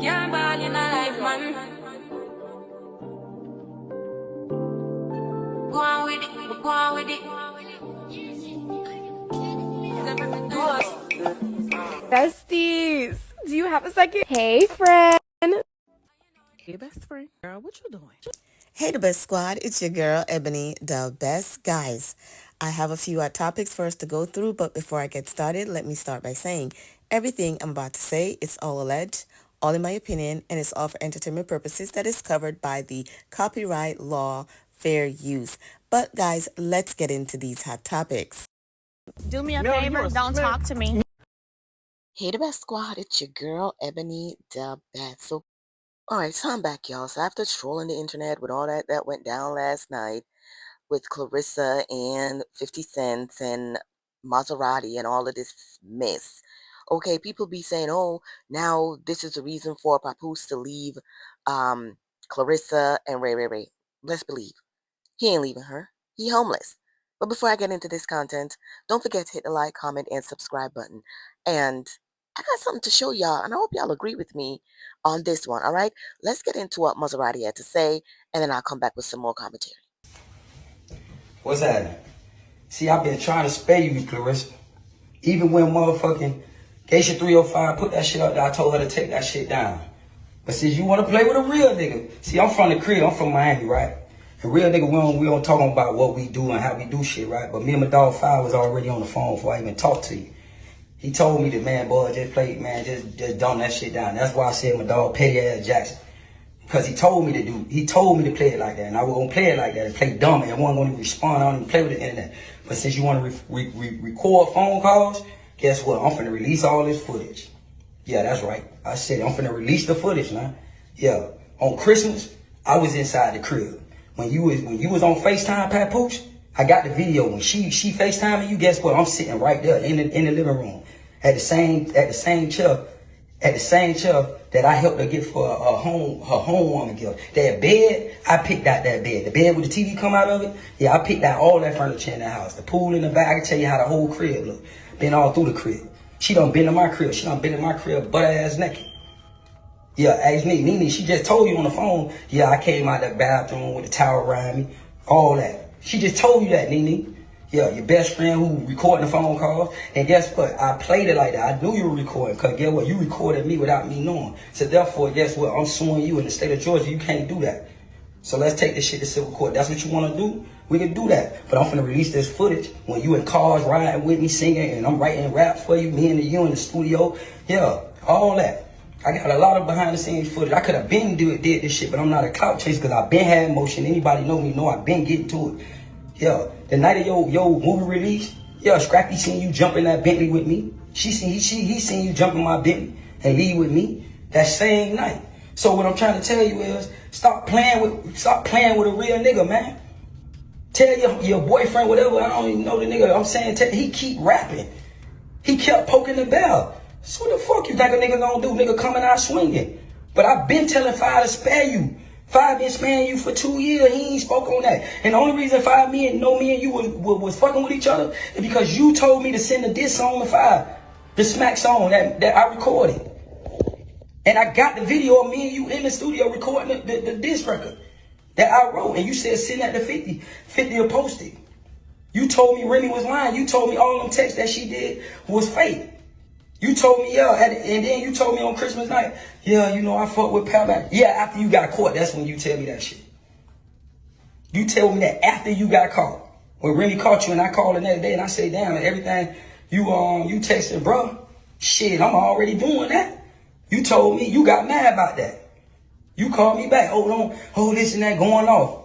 Can't ball in a life, man. Go on with it, go on with it. Besties, do you have a second? Hey, friend. Hey, best friend. Girl, what you doing? Hey, the best squad. It's your girl, Ebony, the best. Guys, I have a few topics for us to go through, but before I get started, let me start by saying everything I'm about to say, it's all alleged, all in my opinion, and it's all for entertainment purposes that is covered by the copyright law fair use. But guys, let's get into these hot topics. Do me a favor, don't talk to me. Hey, the best squad. It's your girl, Ebony, the best. Alright, so I'm back, y'all. So after trolling the internet with all that went down last night with Clarissa and 50 Cent and Maserati and all of this mess, okay, people be saying, oh, now this is the reason for Papoose to leave Clarissa and Ray. Let's believe. He ain't leaving her. He homeless. But before I get into this content, don't forget to hit the like, comment, and subscribe button. And I got something to show y'all, and I hope y'all agree with me on this one, all right? Let's get into what Maserati had to say, and then I'll come back with some more commentary. What's happening? See, I've been trying to spare you, Clarissa. Even when motherfucking Geisha 305 put that shit up there, I told her to take that shit down. But since you want to play with a real nigga, see, I'm from the crib, I'm from Miami, right? And real nigga, we don't talk about what we do and how we do shit, right? But me and my dog Five was already on the phone before I even talked to you. He told me that, man, boy, just play, man, just dumb that shit down. That's why I said my dog Petty Ass Jackson. Because he told me to play it like that, and I was going to play it like that and play dumb, and I wasn't going to respond, I don't even play with the internet. But since you want to record phone calls, guess what? I'm finna release all this footage. Yeah, that's right. I said I'm finna release the footage, man. Yeah, on Christmas, I was inside the crib. When you was on FaceTime, Papoose, I got the video. When she FaceTiming you, guess what? I'm sitting right there in the living room at the same chair that I helped her get for her homewarming gift. That bed, I picked out that bed. The bed with the TV come out of it, yeah, I picked out all that furniture in the house. The pool in the back, I can tell you how the whole crib look. Been all through the crib. She done been in my crib. She done been in my crib butt ass naked. Yeah, ask me, Nene, she just told you on the phone, yeah, I came out that bathroom with the towel around me, all that. She just told you that, Nene. Yeah, your best friend who recording the phone calls. And guess what? I played it like that. I knew you were recording, because guess what? You recorded me without me knowing. So therefore, guess what? I'm suing you in the state of Georgia. You can't do that. So let's take this shit to civil court. That's what you want to do? We can do that. But I'm finna release this footage when you in cars riding with me singing and I'm writing rap for you, me and you in the studio. Yeah, all that. I got a lot of behind the scenes footage. I could have been did this shit, but I'm not a clout chaser because I've been had motion. Anybody know me know I've been getting to it. Yeah, the night of your movie release, yeah, Scrappy seen you jump in that Bentley with me. He seen you jump in my Bentley and leave with me that same night. So what I'm trying to tell you is stop playing with a real nigga, man. Tell your boyfriend whatever. I don't even know the nigga. I'm saying he keep rapping. He kept poking the bell. So what the fuck you think a nigga gonna do? Nigga coming out swinging. But I've been telling Five to spare you. Five been sparing you for 2 years. He ain't spoke on that. And the only reason Five me and you was fucking with each other is because you told me to send a diss song to Five. The smack song that I recorded. And I got the video of me and you in the studio recording the diss record that I wrote. And you said send that to 50. 50 will post it. You told me Remy was lying. You told me all them texts that she did was fake. You told me, yeah, and then you told me on Christmas night, yeah, you know, I fuck with Pal. Yeah, after you got caught, that's when you tell me that shit. You tell me that after you got caught. When Remy caught you and I called the next day and I say, damn, everything you texting, bro, shit, I'm already doing that. You told me you got mad about that. You called me back. Hold on, this and that going off.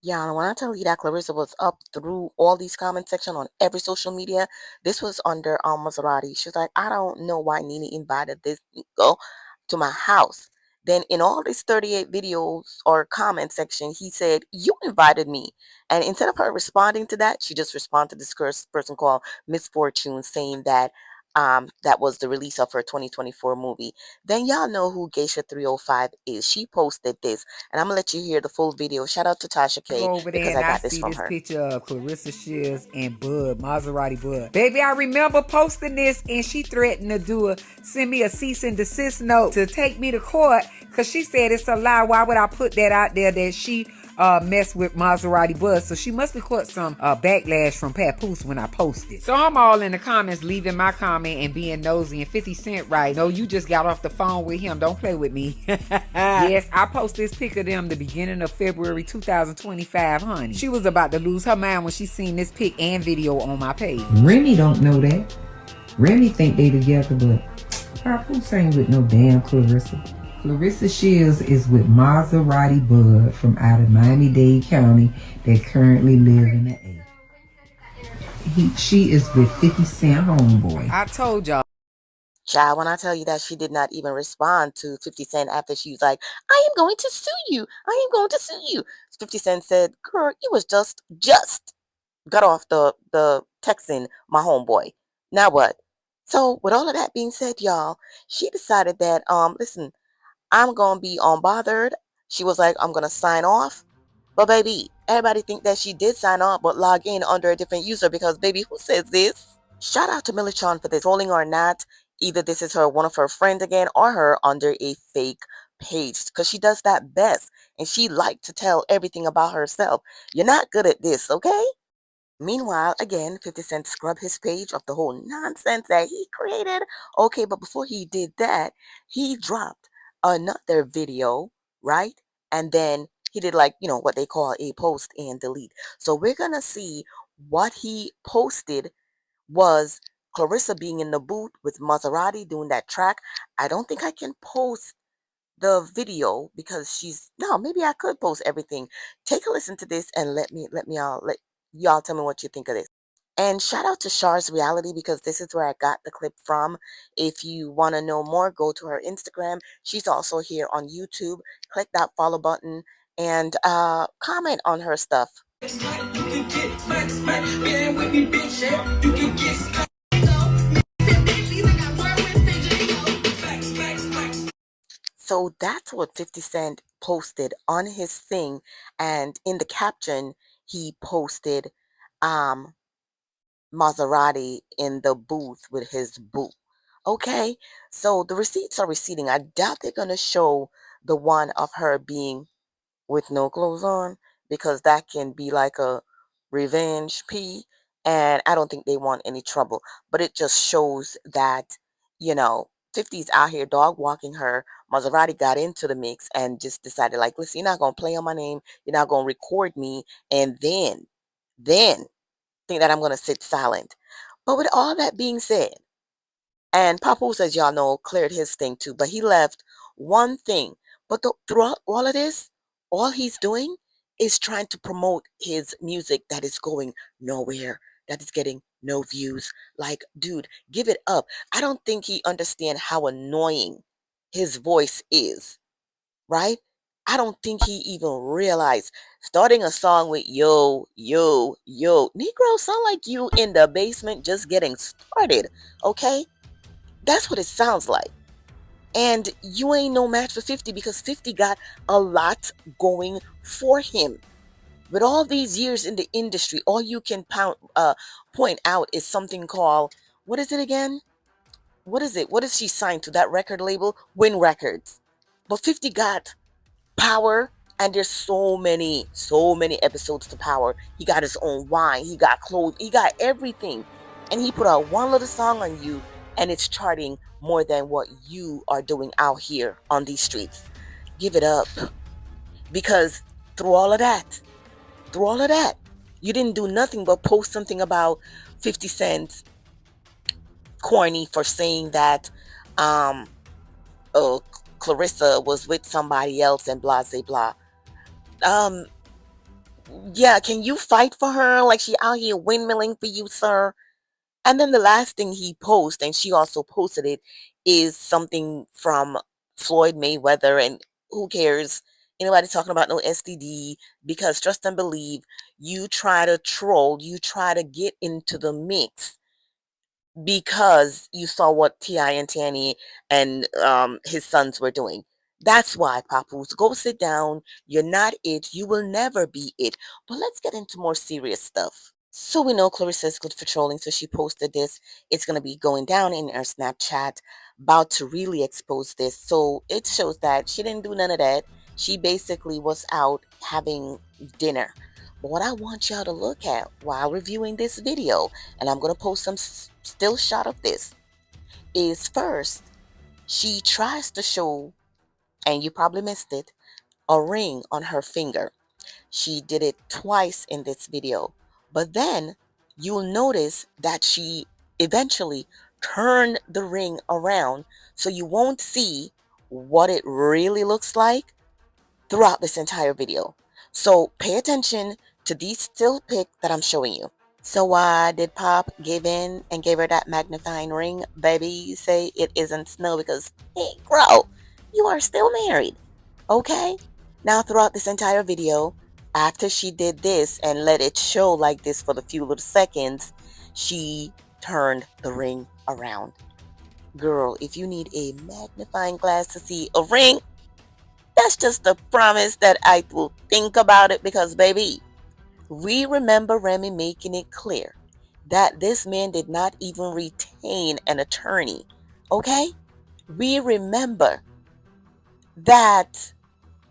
Yeah, and when I tell you that Clarissa was up through all these comment section on every social media, this was under Maserati. She was like, I don't know why Nene invited this girl to my house. Then in all these 38 videos or comment section, he said, you invited me. And instead of her responding to that, she just responded to this person called Miss Fortune saying that that was the release of her 2024 movie. Then y'all know who Geisha 305 is. She posted this, and I'm gonna let you hear the full video. Shout out to Tasha K Go over there because and I I got this see from this her. picture of Claressa Sheilds and Bud, Maserati Bud. Baby, I remember posting this and she threatened to send me a cease and desist note to take me to court because she said it's a lie. Why would I put that out there that she messed with Maserati Bud? So she must have caught some backlash from papoose when I posted. So I'm all in the comments leaving my comment and being nosy, and 50 Cent right. No, you just got off the phone with him. Don't play with me. Yes, I posted this pic of them the beginning of February 2025, honey. She was about to lose her mind when she seen this pic and video on my page. Remy don't know that. Remy think they together, but papoose ain't with no damn Clarissa. Claressa Sheilds is with Maserati Bud from out of Miami-Dade County that currently live in the A. She is with 50 Cent homeboy. I told y'all. Child, when I tell you that she did not even respond to 50 Cent after she was like, I am going to sue you. I am going to sue you. 50 Cent said, girl, you was just got off the texting my homeboy. Now what? So with all of that being said, y'all, she decided that, listen, I'm going to be unbothered. She was like, I'm going to sign off. But baby, everybody think that she did sign off but log in under a different user because baby, who says this? Shout out to Milichan for this. Trolling or not, either this is one of her friends again or her under a fake page because she does that best and she like to tell everything about herself. You're not good at this, okay? Meanwhile, again, 50 Cent scrubbed his page of the whole nonsense that he created. Okay, but before he did that, he dropped another video, right? And then he did like, what they call a post and delete. So we're going to see what he posted was Clarissa being in the booth with Maserati doing that track. I don't think I can post the video because no, maybe I could post everything. Take a listen to this and let y'all tell me what you think of this. And shout out to Char's Reality because this is where I got the clip from. If you want to know more, go to her Instagram. She's also here on YouTube. Click that follow button and comment on her stuff. So that's what 50 Cent posted on his thing, and in the caption he posted Maserati in the booth with his boo. Okay, so the receipts are receipting. I doubt they're gonna show the one of her being with no clothes on because that can be like a revenge P, and I don't think they want any trouble. But it just shows that, 50's out here dog walking her. Maserati got into the mix and just decided like, listen, you're not gonna play on my name, you're not gonna record me, and then think that I'm gonna sit silent. But with all that being said, and Papoose, as y'all know, cleared his thing too, but he left one thing. But throughout all of this, all he's doing is trying to promote his music that is going nowhere, that is getting no views. Like, dude, give it up. I don't think he understands how annoying his voice is, right? I don't think he even realized starting a song with yo, yo, yo. Negro sound like you in the basement just getting started, okay? That's what it sounds like. And you ain't no match for 50 because 50 got a lot going for him. With all these years in the industry, all you can point out is something called, what is it again? What is it? What is she signed to? That record label? Win Records. But 50 got Power, and there's so many episodes to Power. He got his own wine, he got clothes, he got everything. And he put out one little song on you, and it's charting more than what you are doing out here on these streets. Give it up. Because through all of that, you didn't do nothing but post something about 50 Cent corny for saying that Clarissa was with somebody else and blah blah blah. Yeah, can you fight for her like she out here windmilling for you, sir? And then the last thing he posted, and she also posted it, is something from Floyd Mayweather, and who cares? Anybody talking about no STD? Because trust and believe, you try to troll, you try to get into the mix. because you saw what T.I. and Tanny and his sons were doing. That's why, Papoose. Go sit down. You're not it. You will never be it. But let's get into more serious stuff. So we know Clarissa is good for trolling, so she posted this. It's going to be going down in her Snapchat, about to really expose this. So it shows that she didn't do none of that. She basically was out having dinner. But what I want y'all to look at while reviewing this video, and I'm going to post some still shot of this, is first, she tries to show, and you probably missed it, a ring on her finger. She did it twice in this video. But then you'll notice that she eventually turned the ring around so you won't see what it really looks like throughout this entire video. So pay attention to these still pics that I'm showing you. So why did Pop give in and gave her that magnifying ring? Baby, you say it isn't snow because, hey, girl, you are still married. Okay? Now throughout this entire video, after she did this and let it show like this for the few little seconds, she turned the ring around. Girl, if you need a magnifying glass to see a ring, that's just a promise that I will think about it because, baby, we remember Remy making it clear that this man did not even retain an attorney. Okay? We remember that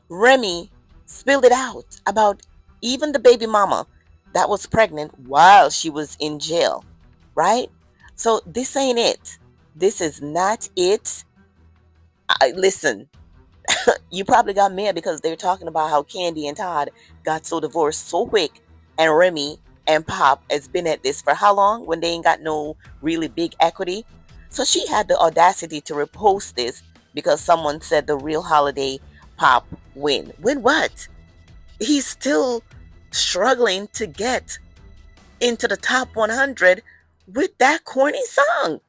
Remy spilled it out about even the baby mama that was pregnant while she was in jail, right? So this ain't it. This is not it. Listen, you probably got mad because they're talking about how Candy and Todd got so divorced so quick, and Remy and Pop has been at this for how long when they ain't got no really big equity? So she had the audacity to repost this because someone said the real holiday Pop win. Win what? He's still struggling to get into the top 100 with that corny song.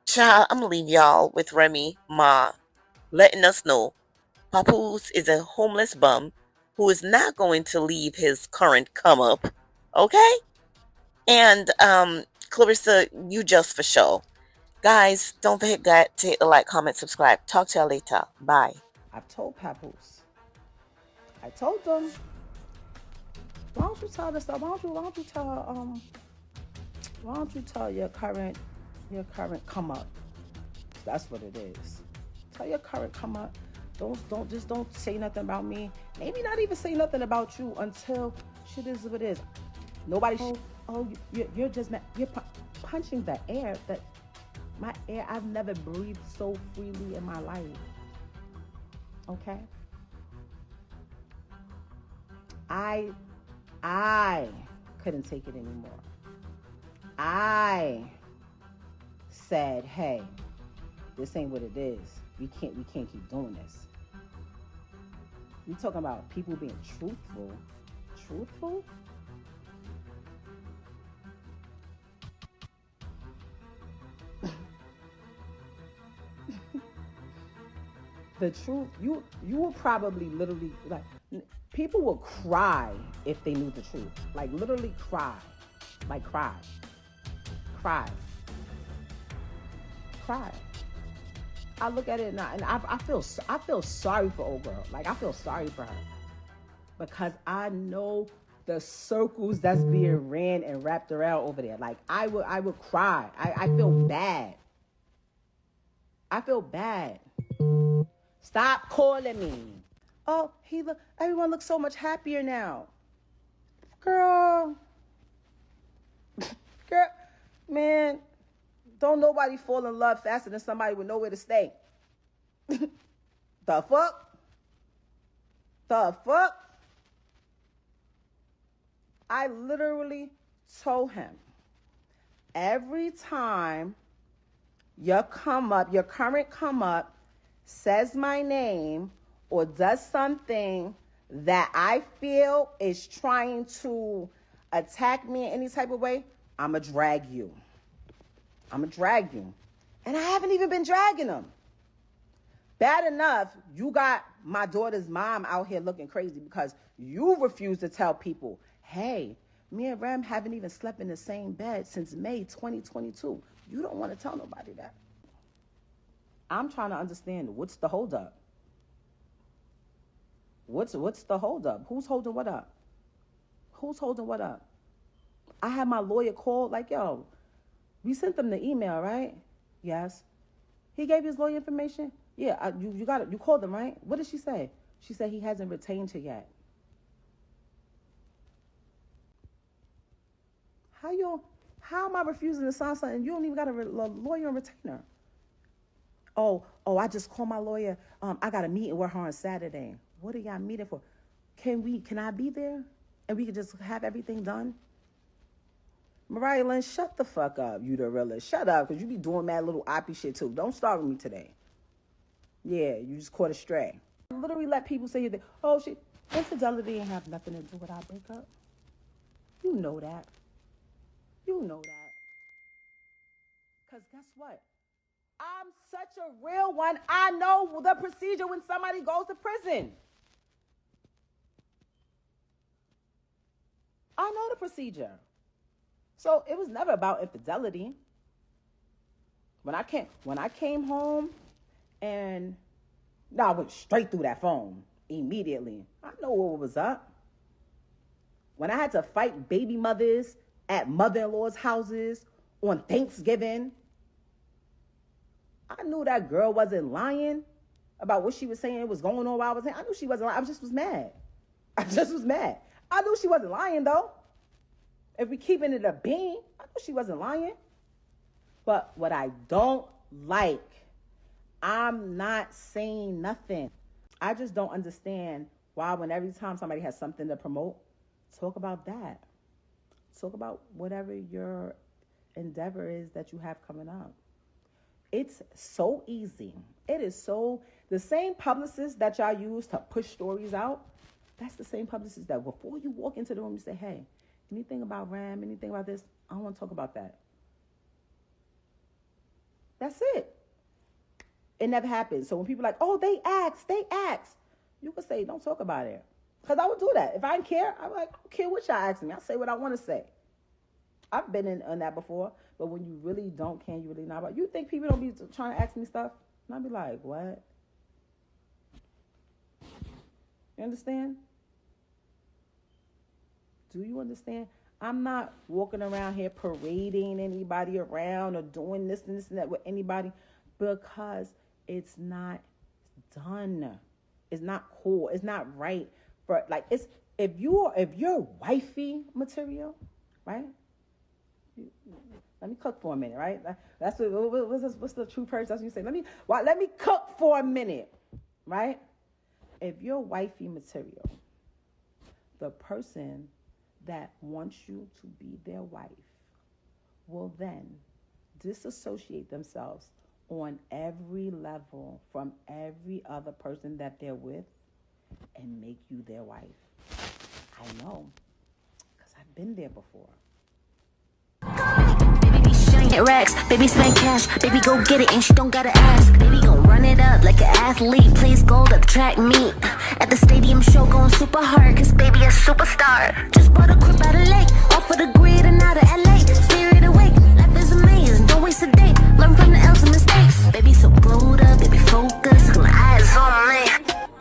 Child, I'm gonna leave y'all with Remy Ma letting us know Papoose is a homeless bum who is not going to leave his current come up. Okay? And Clarissa, you just for show. Guys, don't forget to hit the like, comment, subscribe. Talk to y'all later. Bye. I've told Papoose. I told them. Why don't you tell this stuff? Why don't you tell your current come up? That's what it is. Tell your current come up. Don't say nothing about me. Maybe not even say nothing about you until shit is what it is. Nobody. You're just you're punching the air. That my air. I've never breathed so freely in my life. Okay. I couldn't take it anymore. I said, hey, this ain't what it is. We can't keep doing this. You talking about people being truthful? Truthful? The truth, you will probably literally, like, people will cry if they knew the truth. Like, literally cry. Like, cry. I look at it now, and I feel sorry for old girl. Like, I feel sorry for her. Because I know the circles that's being ran and wrapped around over there. Like, I would cry. I feel bad. Stop calling me. Oh, everyone looks so much happier now. Girl, man, don't nobody fall in love faster than somebody with nowhere to stay. The fuck? I literally told him, every time your current come up, says my name or does something that I feel is trying to attack me in any type of way, I'ma drag you. And I haven't even been dragging them. Bad enough, you got my daughter's mom out here looking crazy because you refuse to tell people, hey, Me and Rem haven't even slept in the same bed since May 2022. You don't want to tell nobody that. I'm trying to understand what's the holdup. What's the holdup? Who's holding what up? Who's holding what up? I had my lawyer call, like, yo, we sent them the email, right? Yes. He gave his lawyer information? Yeah, you got it. You called him, right? What did she say? She said he hasn't retained her yet. How am I refusing to sign something? You don't even got a lawyer and retainer. Oh, I just called my lawyer. I got a meeting with her on Saturday. What are y'all meeting for? Can I be there? And we can just have everything done? Mariah Lynn, shut the fuck up, you the realest. Shut up, because you be doing mad little oppie shit too. Don't start with me today. Yeah, you just caught a stray. I literally let people say that, oh, shit, infidelity ain't have nothing to do with our breakup. You know that. You know that. Because guess what? I'm such a real one. I know the procedure when somebody goes to prison. I know the procedure. So it was never about infidelity. When I came home and I went straight through that phone immediately. I know what was up. When I had to fight baby mothers at mother-in-law's houses on Thanksgiving, I knew that girl wasn't lying about what she was saying was going on while I was saying. I knew she wasn't lying. I just was mad. I knew she wasn't lying, though. If we keeping it a bean, I knew she wasn't lying. But what I don't like, I'm not saying nothing. I just don't understand why when every time somebody has something to promote, talk about that. Talk about whatever your endeavor is that you have coming up. It's so easy. It is so, the same publicist that y'all use to push stories out, that's the same publicist that before you walk into the room, you say, hey, anything about Ram, anything about this, I don't want to talk about that. That's it. It never happens. So when people are like, oh, they asked, you can say, don't talk about it. Because I would do that. If I didn't care, I'm like, I don't care what y'all ask me. I say what I want to say. I've been on that before. But when you really don't care, you really not about, you think people don't be trying to ask me stuff? And I'd be like, what? You understand? Do you understand? I'm not walking around here parading anybody around or doing this and this and that with anybody because it's not done. It's not cool. It's not right. But like, it's if you're wifey material, right? Let me cook for a minute, right? That's what's the true purpose? That's what you say. Let me cook for a minute, right? If you're wifey material, the person that wants you to be their wife will then disassociate themselves on every level from every other person that they're with and make you their wife. I know, because I've been there before. Get racks, baby spend cash, baby go get it and she don't gotta ask. Baby gon' run it up like an athlete, plays gold at the track meet. At the stadium show going super hard, cause baby a superstar. Just bought a crib out of lake,